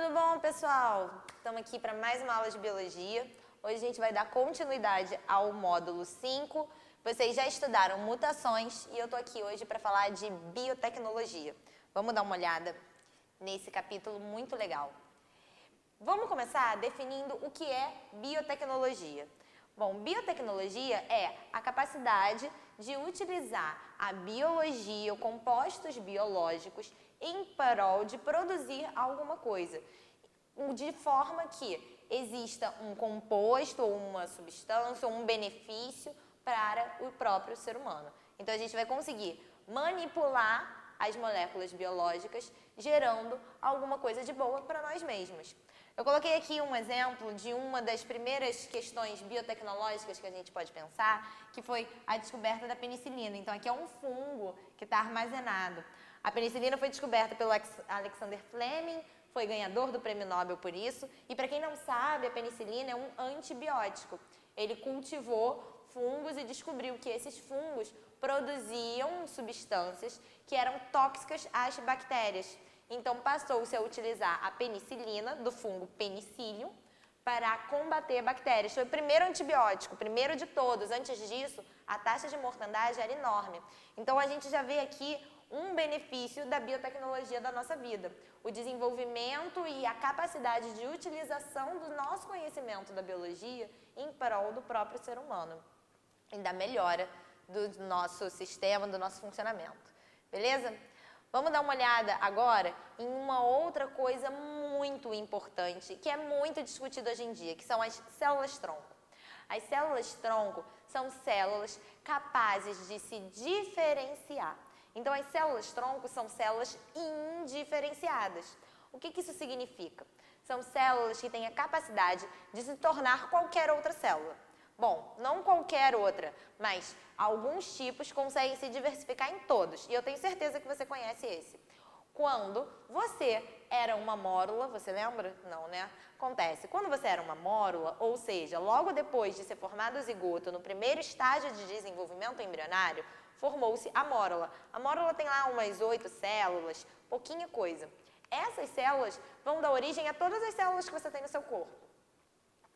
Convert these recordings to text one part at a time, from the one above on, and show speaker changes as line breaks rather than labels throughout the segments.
Tudo bom, pessoal? Estamos aqui para mais uma aula de biologia. Hoje a gente vai dar continuidade ao módulo 5. Vocês já estudaram mutações e eu estou aqui hoje para falar de biotecnologia. Vamos dar uma olhada nesse capítulo muito legal. Vamos começar definindo o que é biotecnologia. Bom, biotecnologia é a capacidade de utilizar a biologia ou compostos biológicos em prol de produzir alguma coisa, de forma que exista um composto ou uma substância ou um benefício para o próprio ser humano. Então a gente vai conseguir manipular as moléculas biológicas, gerando alguma coisa de boa para nós mesmos. Eu coloquei aqui um exemplo de uma das primeiras questões biotecnológicas que a gente pode pensar, que foi a descoberta da penicilina. Então aqui é um fungo que está armazenado. A penicilina foi descoberta pelo Alexander Fleming, foi ganhador do prêmio Nobel por isso. E para quem não sabe, a penicilina é um antibiótico. Ele cultivou fungos e descobriu que esses fungos produziam substâncias que eram tóxicas às bactérias. Então passou-se a utilizar a penicilina do fungo Penicillium para combater bactérias. Foi o primeiro antibiótico, o primeiro de todos. Antes disso, a taxa de mortandade era enorme. Então a gente já vê aqui um benefício da biotecnologia da nossa vida. O desenvolvimento e a capacidade de utilização do nosso conhecimento da biologia em prol do próprio ser humano e da melhora do nosso sistema, do nosso funcionamento. Beleza? Vamos dar uma olhada agora em uma outra coisa muito importante, que é muito discutida hoje em dia, que são as células-tronco. As células-tronco são células capazes de se diferenciar. Então, as células-tronco são células indiferenciadas. O que isso significa? São células que têm a capacidade de se tornar qualquer outra célula. Bom, não qualquer outra, mas alguns tipos conseguem se diversificar em todos. E eu tenho certeza que você conhece esse. Quando você era uma mórula, você lembra? Não, né? Acontece. Quando você era uma mórula, ou seja, logo depois de ser formado o zigoto, no primeiro estágio de desenvolvimento embrionário, formou-se a mórula. A mórula tem lá umas 8 células, pouquinha coisa. Essas células vão dar origem a todas as células que você tem no seu corpo.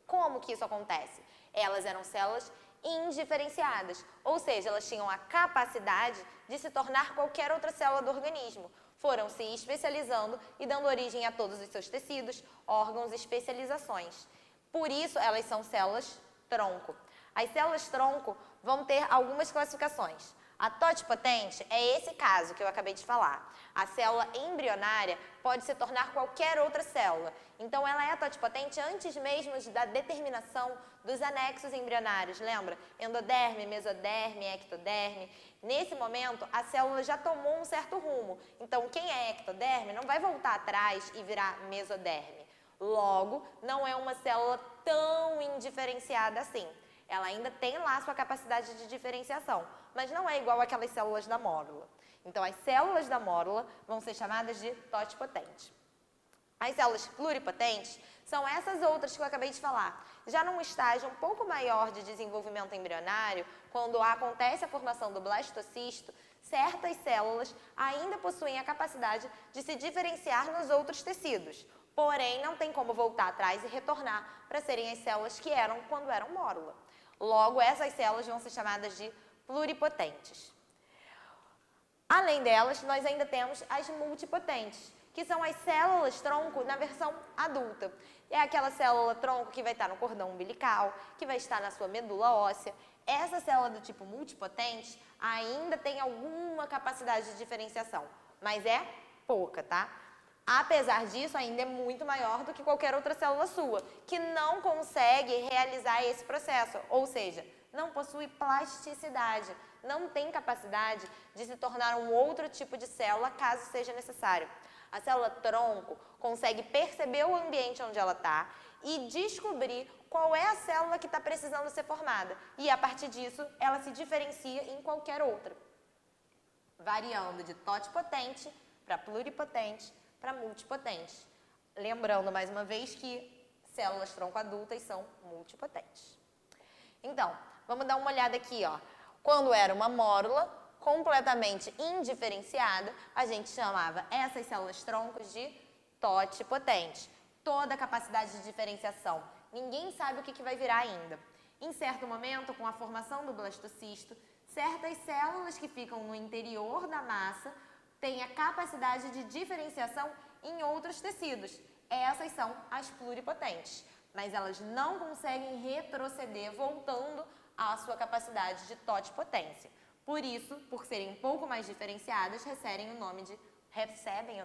Como que isso acontece? Elas eram células indiferenciadas, ou seja, elas tinham a capacidade de se tornar qualquer outra célula do organismo. Foram se especializando e dando origem a todos os seus tecidos, órgãos e especializações. Por isso, elas são células-tronco. As células-tronco vão ter algumas classificações. A totipotente é esse caso que eu acabei de falar. A célula embrionária pode se tornar qualquer outra célula. Então, ela é totipotente antes mesmo da determinação dos anexos embrionários. Lembra? Endoderme, mesoderme, ectoderme. Nesse momento, a célula já tomou um certo rumo. Então, quem é ectoderme não vai voltar atrás e virar mesoderme. Logo, não é uma célula tão indiferenciada assim. Ela ainda tem lá a sua capacidade de diferenciação, mas não é igual aquelas células da mórula. Então, as células da mórula vão ser chamadas de totipotentes. As células pluripotentes são essas outras que eu acabei de falar. Já num estágio um pouco maior de desenvolvimento embrionário, quando acontece a formação do blastocisto, certas células ainda possuem a capacidade de se diferenciar nos outros tecidos. Porém, não tem como voltar atrás e retornar para serem as células que eram quando eram mórula. Logo, essas células vão ser chamadas de pluripotentes. Além delas, nós ainda temos as multipotentes, que são as células-tronco na versão adulta. É aquela célula-tronco que vai estar no cordão umbilical, que vai estar na sua medula óssea. Essa célula do tipo multipotente ainda tem alguma capacidade de diferenciação, mas é pouca, tá? Apesar disso, ainda é muito maior do que qualquer outra célula sua, que não consegue realizar esse processo, ou seja, não possui plasticidade, não tem capacidade de se tornar um outro tipo de célula caso seja necessário. A célula-tronco consegue perceber o ambiente onde ela está e descobrir qual é a célula que está precisando ser formada. E, a partir disso, ela se diferencia em qualquer outra, variando de totipotente para pluripotente para multipotentes. Lembrando, mais uma vez, que células-tronco adultas são multipotentes. Então, vamos dar uma olhada aqui, ó. Quando era uma mórula completamente indiferenciada, a gente chamava essas células-troncos de totipotentes. toda a capacidade de diferenciação. Ninguém sabe o que vai virar ainda. Em certo momento, com a formação do blastocisto, certas células que ficam no interior da massa têm a capacidade de diferenciação em outros tecidos. Essas são as pluripotentes, mas elas não conseguem retroceder voltando à sua capacidade de totipotência. Por isso, por serem um pouco mais diferenciadas, recebem o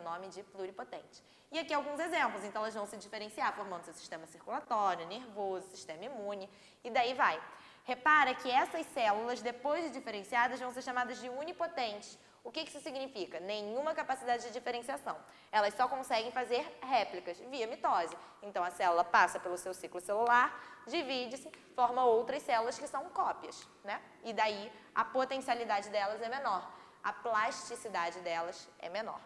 nome de pluripotente. E aqui alguns exemplos, então elas vão se diferenciar formando seu sistema circulatório, nervoso, sistema imune e daí vai. Repara que essas células, depois de diferenciadas, vão ser chamadas de unipotentes. O que isso significa? Nenhuma capacidade de diferenciação. Elas só conseguem fazer réplicas via mitose. Então a célula passa pelo seu ciclo celular, divide-se, forma outras células que são cópias, né? E daí a potencialidade delas é menor, a plasticidade delas é menor.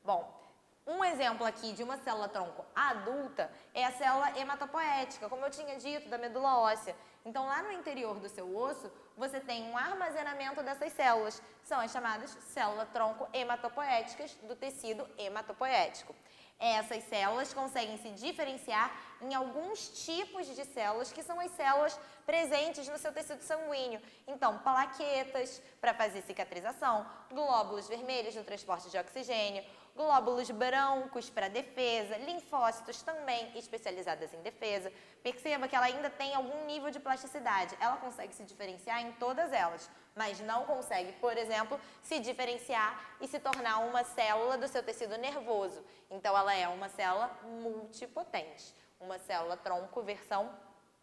Bom, um exemplo aqui de uma célula-tronco adulta é a célula hematopoética, como eu tinha dito, da medula óssea. Então, lá no interior do seu osso, você tem um armazenamento dessas células. São as chamadas células-tronco hematopoéticas do tecido hematopoético. Essas células conseguem se diferenciar em alguns tipos de células, que são as células presentes no seu tecido sanguíneo. Então, plaquetas para fazer cicatrização, glóbulos vermelhos no transporte de oxigênio, glóbulos brancos para defesa, linfócitos também especializadas em defesa. Perceba que ela ainda tem algum nível de plasticidade. Ela consegue se diferenciar em todas elas, mas não consegue, por exemplo, se diferenciar e se tornar uma célula do seu tecido nervoso. Então, ela é uma célula multipotente, uma célula-tronco versão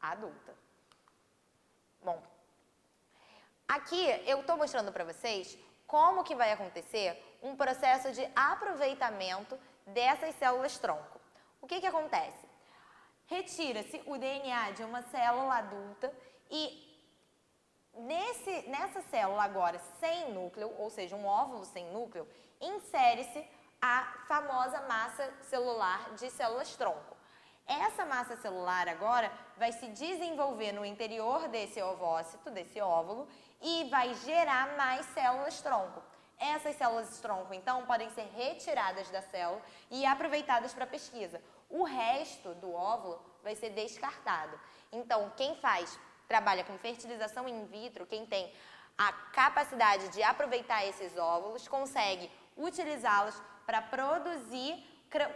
adulta. Bom, aqui eu estou mostrando para vocês como que vai acontecer um processo de aproveitamento dessas células-tronco. O que acontece? Retira-se o DNA de uma célula adulta e nessa célula agora sem núcleo, ou seja, um óvulo sem núcleo, insere-se a famosa massa celular de células-tronco. Essa massa celular agora vai se desenvolver no interior desse ovócito, desse óvulo, e vai gerar mais células-tronco. Essas células-tronco, então, podem ser retiradas da célula e aproveitadas para pesquisa. O resto do óvulo vai ser descartado. Então, quem trabalha com fertilização in vitro, quem tem a capacidade de aproveitar esses óvulos, consegue utilizá-los para produzir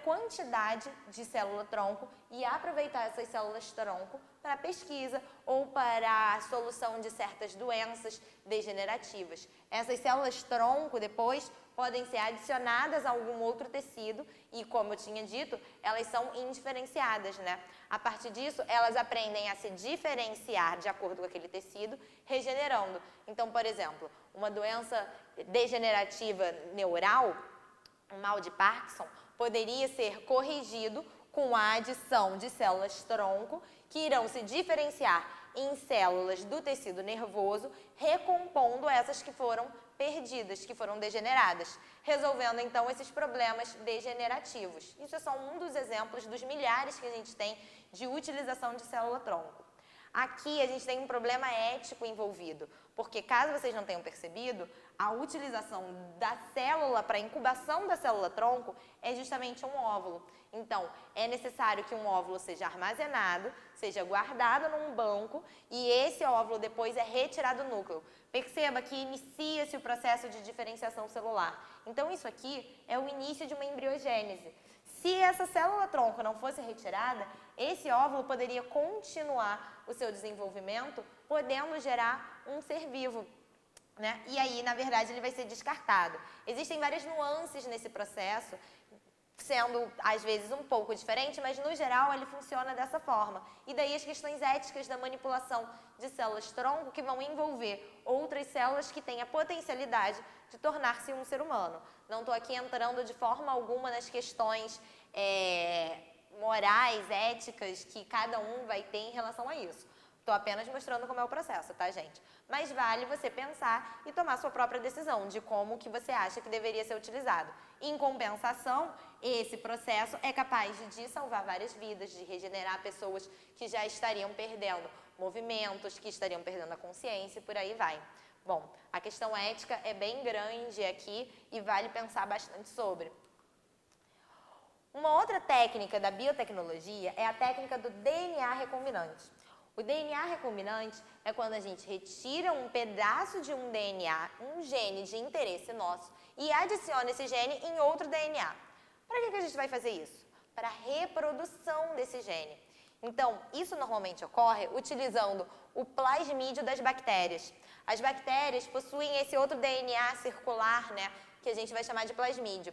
quantidade de célula-tronco e aproveitar essas células-tronco para pesquisa ou para a solução de certas doenças degenerativas. Essas células-tronco depois podem ser adicionadas a algum outro tecido e, como eu tinha dito, elas são indiferenciadas, né? A partir disso, elas aprendem a se diferenciar de acordo com aquele tecido, regenerando. Então, por exemplo, uma doença degenerativa neural, um mal de Parkinson, poderia ser corrigido com a adição de células-tronco que irão se diferenciar em células do tecido nervoso, recompondo essas que foram perdidas, que foram degeneradas, resolvendo então esses problemas degenerativos. Isso é só um dos exemplos dos milhares que a gente tem de utilização de célula-tronco. Aqui a gente tem um problema ético envolvido, porque caso vocês não tenham percebido, a utilização da célula para a incubação da célula-tronco é justamente um óvulo. Então, é necessário que um óvulo seja armazenado, seja guardado num banco e esse óvulo depois é retirado do núcleo. Perceba que inicia-se o processo de diferenciação celular. Então, isso aqui é o início de uma embriogênese. Se essa célula-tronco não fosse retirada, esse óvulo poderia continuar o seu desenvolvimento, podendo gerar um ser vivo, né? E aí, na verdade, ele vai ser descartado. Existem várias nuances nesse processo, sendo, às vezes, um pouco diferente, mas, no geral, ele funciona dessa forma. E daí as questões éticas da manipulação de células-tronco que vão envolver outras células que têm a potencialidade de tornar-se um ser humano. Não estou aqui entrando de forma alguma nas questões morais, éticas, que cada um vai ter em relação a isso. Estou apenas mostrando como é o processo, tá, gente? Mas vale você pensar e tomar sua própria decisão de como que você acha que deveria ser utilizado. Em compensação, esse processo é capaz de salvar várias vidas, de regenerar pessoas que já estariam perdendo movimentos, que estariam perdendo a consciência e por aí vai. Bom, a questão ética é bem grande aqui e vale pensar bastante sobre. Uma outra técnica da biotecnologia é a técnica do DNA recombinante. O DNA recombinante é quando a gente retira um pedaço de um DNA, um gene de interesse nosso, e adiciona esse gene em outro DNA. Para que a gente vai fazer isso? Para a reprodução desse gene. Então, isso normalmente ocorre utilizando o plasmídio das bactérias. As bactérias possuem esse outro DNA circular, né, que a gente vai chamar de plasmídio.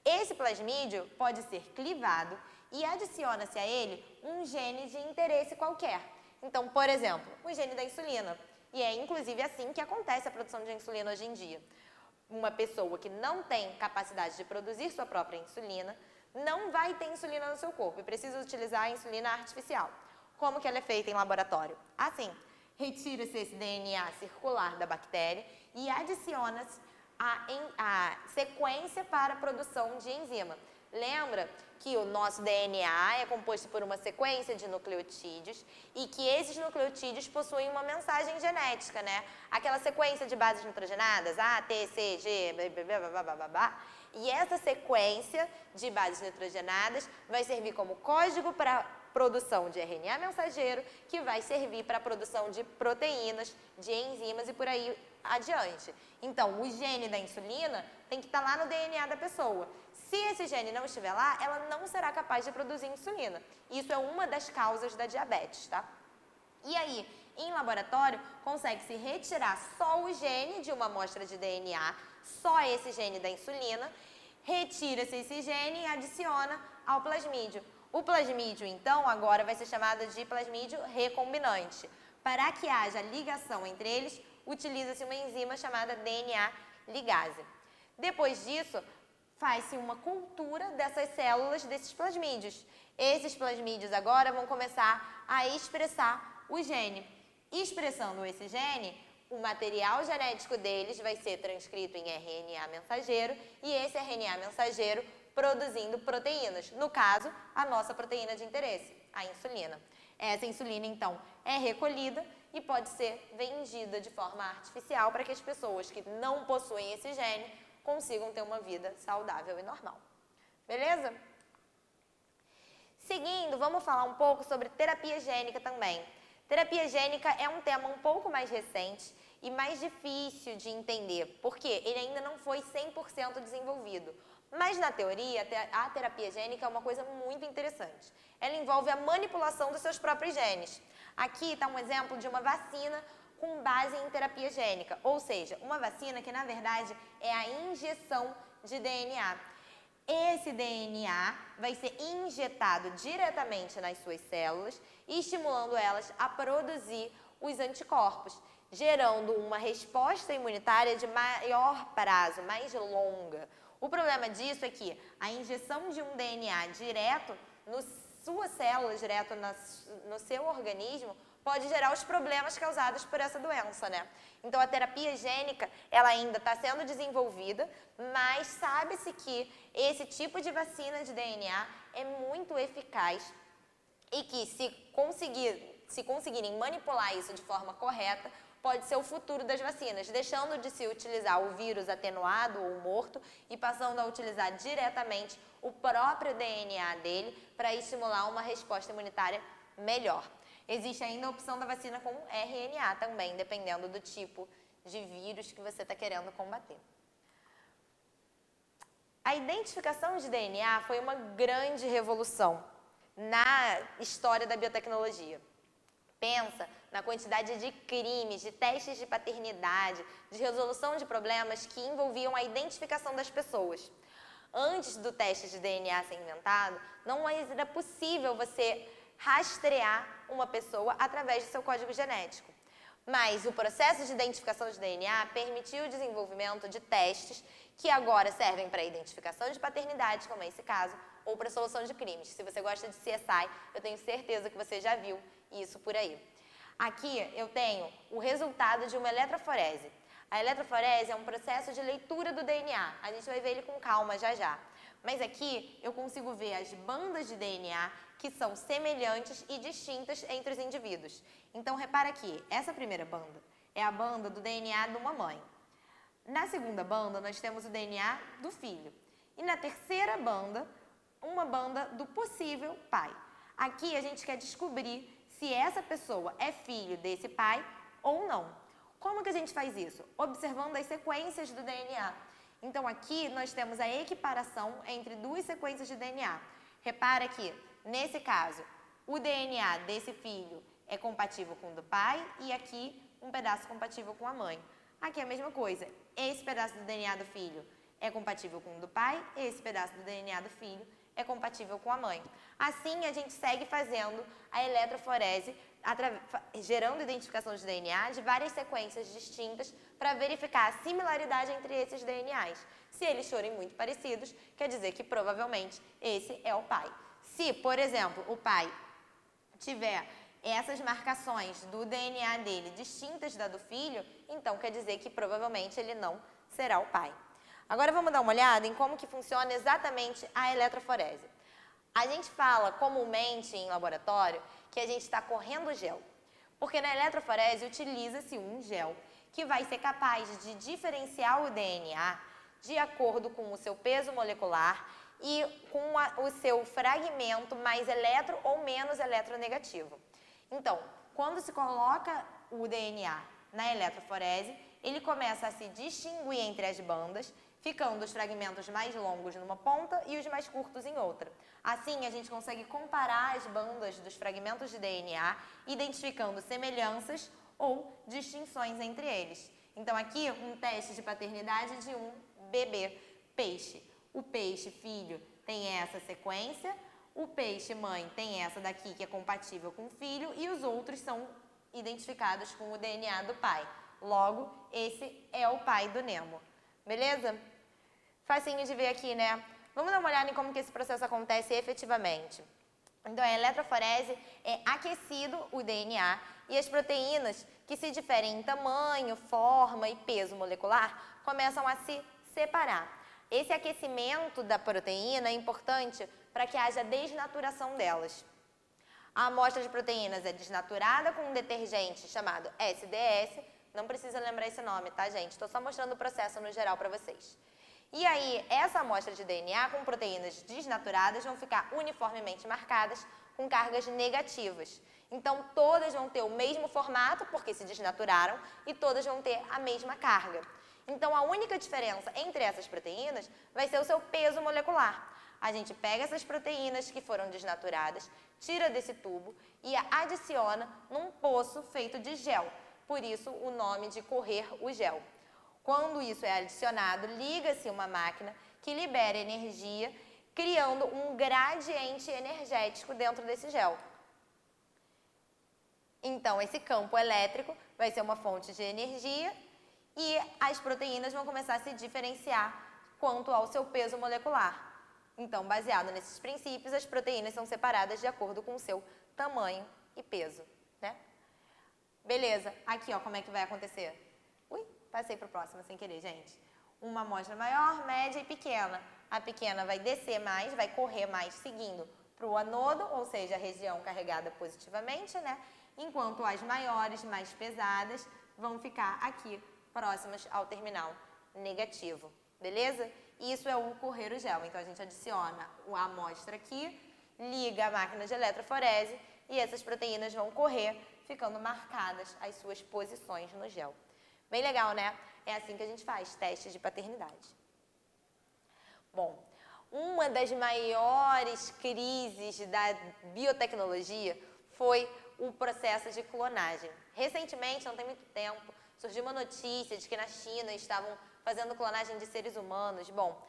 Esse plasmídio pode ser clivado e adiciona-se a ele um gene de interesse qualquer. Então, por exemplo, o gene da insulina. E é inclusive assim que acontece a produção de insulina hoje em dia. Uma pessoa que não tem capacidade de produzir sua própria insulina não vai ter insulina no seu corpo e precisa utilizar a insulina artificial. Como que ela é feita em laboratório? Assim, retira-se esse DNA circular da bactéria e adiciona-se a sequência para a produção de enzima. Lembra que o nosso DNA é composto por uma sequência de nucleotídeos e que esses nucleotídeos possuem uma mensagem genética, né? Aquela sequência de bases nitrogenadas, A, T, C, G, blá, blá, blá, blá. E essa sequência de bases nitrogenadas vai servir como código para a produção de RNA mensageiro, que vai servir para a produção de proteínas, de enzimas e por aí adiante. Então, o gene da insulina tem que estar lá no DNA da pessoa. Se esse gene não estiver lá, ela não será capaz de produzir insulina. Isso é uma das causas da diabetes, tá? E aí, em laboratório, consegue-se retirar só o gene de uma amostra de DNA, só esse gene da insulina, retira-se esse gene e adiciona ao plasmídio. O plasmídio, então, agora vai ser chamado de plasmídio recombinante. Para que haja ligação entre eles, utiliza-se uma enzima chamada DNA ligase. Depois disso, faz-se uma cultura dessas células, desses plasmídios. Esses plasmídios agora vão começar a expressar o gene. Expressando esse gene, o material genético deles vai ser transcrito em RNA mensageiro e esse RNA mensageiro produzindo proteínas. No caso, a nossa proteína de interesse, a insulina. Essa insulina, então, é recolhida e pode ser vendida de forma artificial para que as pessoas que não possuem esse gene consigam ter uma vida saudável e normal. Beleza? Seguindo, vamos falar um pouco sobre terapia gênica também. Terapia gênica é um tema um pouco mais recente e mais difícil de entender, porque ele ainda não foi 100% desenvolvido. Mas na teoria, a terapia gênica é uma coisa muito interessante. Ela envolve a manipulação dos seus próprios genes. Aqui está um exemplo de uma vacina com base em terapia gênica, ou seja, uma vacina que na verdade é a injeção de DNA. Esse DNA vai ser injetado diretamente nas suas células, estimulando elas a produzir os anticorpos, gerando uma resposta imunitária de maior prazo, mais longa. O problema disso é que a injeção de um DNA direto nas suas células, direto no seu organismo, pode gerar os problemas causados por essa doença, né? Então, a terapia gênica, ela ainda está sendo desenvolvida, mas sabe-se que esse tipo de vacina de DNA é muito eficaz e que se conseguirem manipular isso de forma correta, pode ser o futuro das vacinas, deixando de se utilizar o vírus atenuado ou morto e passando a utilizar diretamente o próprio DNA dele para estimular uma resposta imunitária melhor. Existe ainda a opção da vacina com RNA também, dependendo do tipo de vírus que você está querendo combater. A identificação de DNA foi uma grande revolução na história da biotecnologia. Pensa na quantidade de crimes, de testes de paternidade, de resolução de problemas que envolviam a identificação das pessoas. Antes do teste de DNA ser inventado, não era possível você rastrear uma pessoa através do seu código genético. Mas o processo de identificação de DNA permitiu o desenvolvimento de testes que agora servem para identificação de paternidade, como é esse caso, ou para solução de crimes. Se você gosta de CSI, eu tenho certeza que você já viu isso por aí. Aqui eu tenho o resultado de uma eletroforese. A eletroforese é um processo de leitura do DNA. A gente vai ver ele com calma já já. Mas aqui eu consigo ver as bandas de DNA que são semelhantes e distintas entre os indivíduos. Então, repara aqui, essa primeira banda é a banda do DNA de uma mãe. Na segunda banda, nós temos o DNA do filho. E na terceira banda, uma banda do possível pai. Aqui a gente quer descobrir se essa pessoa é filho desse pai ou não. Como que a gente faz isso? Observando as sequências do DNA. Então aqui nós temos a equiparação entre duas sequências de DNA. Repara que, nesse caso, o DNA desse filho é compatível com o do pai e aqui um pedaço compatível com a mãe. Aqui é a mesma coisa. Esse pedaço do DNA do filho é compatível com o do pai, esse pedaço do DNA do filho é compatível com a mãe. Assim, a gente segue fazendo a eletroforese, gerando identificação de DNA de várias sequências distintas para verificar a similaridade entre esses DNAs. Se eles forem muito parecidos, quer dizer que provavelmente esse é o pai. Se, por exemplo, o pai tiver essas marcações do DNA dele distintas da do filho, então quer dizer que provavelmente ele não será o pai. Agora vamos dar uma olhada em como que funciona exatamente a eletroforese. A gente fala comumente em laboratório que a gente está correndo gel, porque na eletroforese utiliza-se um gel que vai ser capaz de diferenciar o DNA de acordo com o seu peso molecular e com o seu fragmento mais eletro ou menos eletronegativo. Então, quando se coloca o DNA na eletroforese, ele começa a se distinguir entre as bandas, ficando os fragmentos mais longos numa ponta e os mais curtos em outra. Assim, a gente consegue comparar as bandas dos fragmentos de DNA, identificando semelhanças ou distinções entre eles. Então, aqui, um teste de paternidade de um bebê peixe. O peixe filho tem essa sequência, o peixe mãe tem essa daqui que é compatível com o filho e os outros são identificados com o DNA do pai. Logo, esse é o pai do Nemo. Beleza? Facinho de ver aqui, né? Vamos dar uma olhada em como que esse processo acontece efetivamente. Então, a eletroforese é aquecido o DNA e as proteínas que se diferem em tamanho, forma e peso molecular começam a se separar. Esse aquecimento da proteína é importante para que haja desnaturação delas. A amostra de proteínas é desnaturada com um detergente chamado SDS. Não precisa lembrar esse nome, tá, gente? Estou só mostrando o processo no geral para vocês. E aí, essa amostra de DNA com proteínas desnaturadas vão ficar uniformemente marcadas com cargas negativas. Então, todas vão ter o mesmo formato, porque se desnaturaram, e todas vão ter a mesma carga. Então, a única diferença entre essas proteínas vai ser o seu peso molecular. A gente pega essas proteínas que foram desnaturadas, tira desse tubo e adiciona num poço feito de gel. Por isso, o nome de correr o gel. Quando isso é adicionado, liga-se uma máquina que libera energia, criando um gradiente energético dentro desse gel. Então, esse campo elétrico vai ser uma fonte de energia e as proteínas vão começar a se diferenciar quanto ao seu peso molecular. Então, baseado nesses princípios, as proteínas são separadas de acordo com o seu tamanho e peso, né? Beleza, aqui ó, como é que vai acontecer? Ui, passei para o próximo sem querer, gente. Uma amostra maior, média e pequena. A pequena vai descer mais, vai correr mais seguindo para o anodo, ou seja, a região carregada positivamente, né? Enquanto as maiores, mais pesadas, vão ficar aqui, próximas ao terminal negativo, beleza? Isso é o correr o gel. Então, a gente adiciona a amostra aqui, liga a máquina de eletroforese e essas proteínas vão correr, ficando marcadas as suas posições no gel. Bem legal, né? É assim que a gente faz teste de paternidade. Bom, uma das maiores crises da biotecnologia foi o processo de clonagem. Recentemente, não tem muito tempo, surgiu uma notícia de que na China estavam fazendo clonagem de seres humanos. Bom,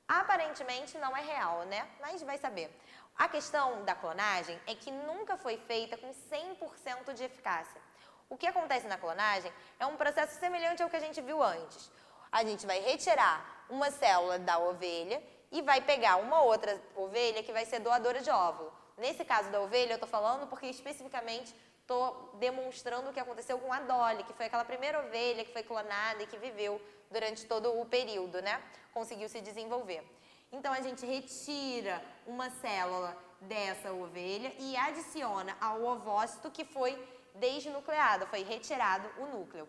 aparentemente não é real, né? Mas vai saber. A questão da clonagem é que nunca foi feita com 100% de eficácia. O que acontece na clonagem é um processo semelhante ao que a gente viu antes. A gente vai retirar uma célula da ovelha e vai pegar uma outra ovelha que vai ser doadora de óvulo. Nesse caso da ovelha, eu estou falando porque especificamente estou demonstrando o que aconteceu com a Dolly, que foi aquela primeira ovelha que foi clonada e que viveu durante todo o período, né? Conseguiu se desenvolver. Então, a gente retira uma célula dessa ovelha e adiciona ao ovócito que foi desnucleado, foi retirado o núcleo.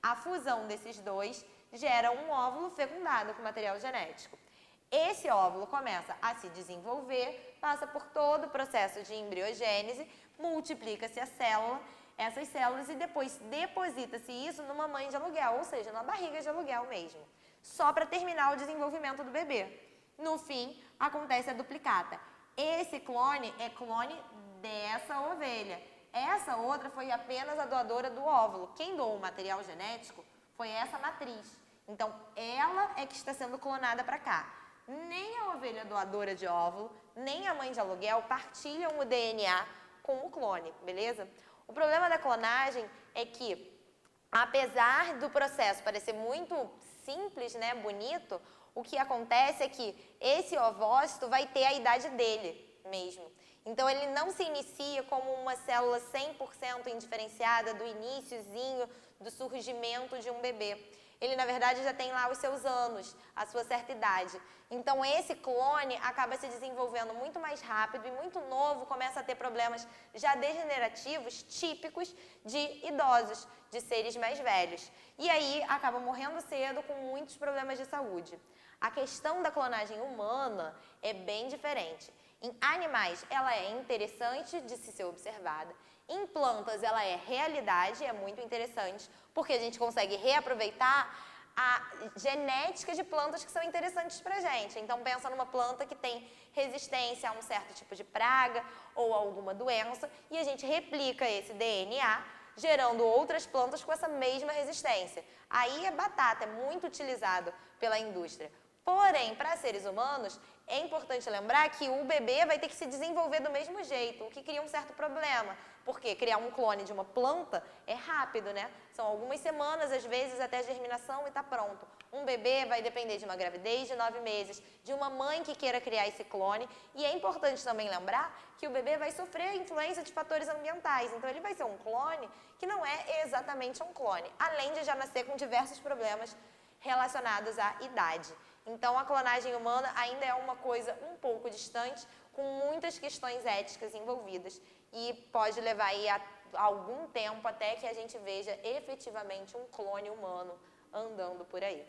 A fusão desses dois gera um óvulo fecundado com material genético. Esse óvulo começa a se desenvolver, passa por todo o processo de embriogênese, multiplica-se a célula, essas células, e depois deposita-se isso numa mãe de aluguel, ou seja, numa barriga de aluguel mesmo, só para terminar o desenvolvimento do bebê. No fim, acontece a duplicata. Esse clone é clone dessa ovelha. Essa outra foi apenas a doadora do óvulo. Quem doou o material genético foi essa matriz. Então, ela é que está sendo clonada para cá. Nem a ovelha doadora de óvulo, nem a mãe de aluguel partilham o DNA com o clone, beleza? O problema da clonagem é que, apesar do processo parecer muito simples, né, bonito, o que acontece é que esse ovócito vai ter a idade dele mesmo. Então, ele não se inicia como uma célula 100% indiferenciada do iniciozinho do surgimento de um bebê. Ele, na verdade, já tem lá os seus anos, a sua certa idade. Então, esse clone acaba se desenvolvendo muito mais rápido e muito novo, começa a ter problemas já degenerativos típicos de idosos, de seres mais velhos. E aí, acaba morrendo cedo com muitos problemas de saúde. A questão da clonagem humana é bem diferente. Em animais, ela é interessante de se ser observada. Em plantas, ela é realidade, é muito interessante, porque a gente consegue reaproveitar a genética de plantas que são interessantes para a gente. Então, pensa numa planta que tem resistência a um certo tipo de praga ou alguma doença, e a gente replica esse DNA, gerando outras plantas com essa mesma resistência. Aí é batata, é muito utilizado pela indústria. Porém, para seres humanos, é importante lembrar que o bebê vai ter que se desenvolver do mesmo jeito, o que cria um certo problema. Porque criar um clone de uma planta é rápido, né? São algumas semanas, às vezes, até a germinação e está pronto. Um bebê vai depender de uma gravidez de 9 meses, de uma mãe que queira criar esse clone. E é importante também lembrar que o bebê vai sofrer a influência de fatores ambientais. Então, ele vai ser um clone que não é exatamente um clone, além de já nascer com diversos problemas relacionados à idade. Então, a clonagem humana ainda é uma coisa um pouco distante, com muitas questões éticas envolvidas, e pode levar aí a algum tempo até que a gente veja efetivamente um clone humano andando por aí.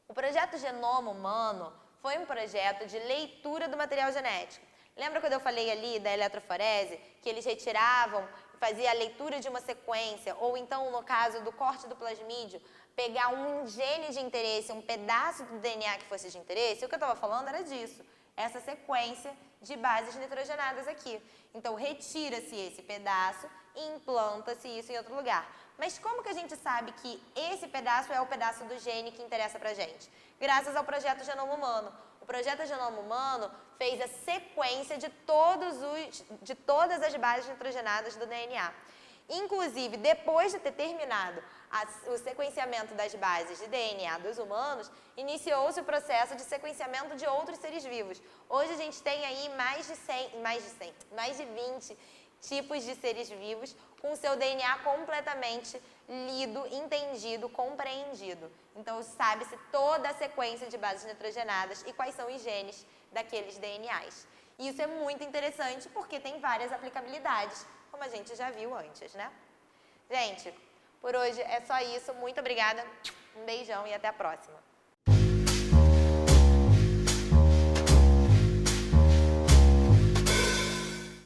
O projeto Genoma Humano foi um projeto de leitura do material genético. Lembra quando eu falei ali da eletroforese, que eles retiravam, fazia a leitura de uma sequência, ou então, no caso do corte do plasmídio, pegar um gene de interesse, um pedaço do DNA que fosse de interesse? O que eu estava falando era disso, essa sequência de bases nitrogenadas aqui. Então, retira-se esse pedaço e implanta-se isso em outro lugar. Mas como que a gente sabe que esse pedaço é o pedaço do gene que interessa pra gente? Graças ao projeto Genoma Humano. O projeto Genoma Humano fez a sequência de todas as bases nitrogenadas do DNA. Inclusive, depois de ter terminado o sequenciamento das bases de DNA dos humanos, iniciou-se o processo de sequenciamento de outros seres vivos. Hoje a gente tem aí mais de 20 tipos de seres vivos com seu DNA completamente lido, entendido, compreendido. Então, sabe-se toda a sequência de bases nitrogenadas e quais são os genes daqueles DNAs. E isso é muito interessante porque tem várias aplicabilidades, como a gente já viu antes, né? Gente, por hoje é só isso. Muito obrigada, um beijão e até a próxima.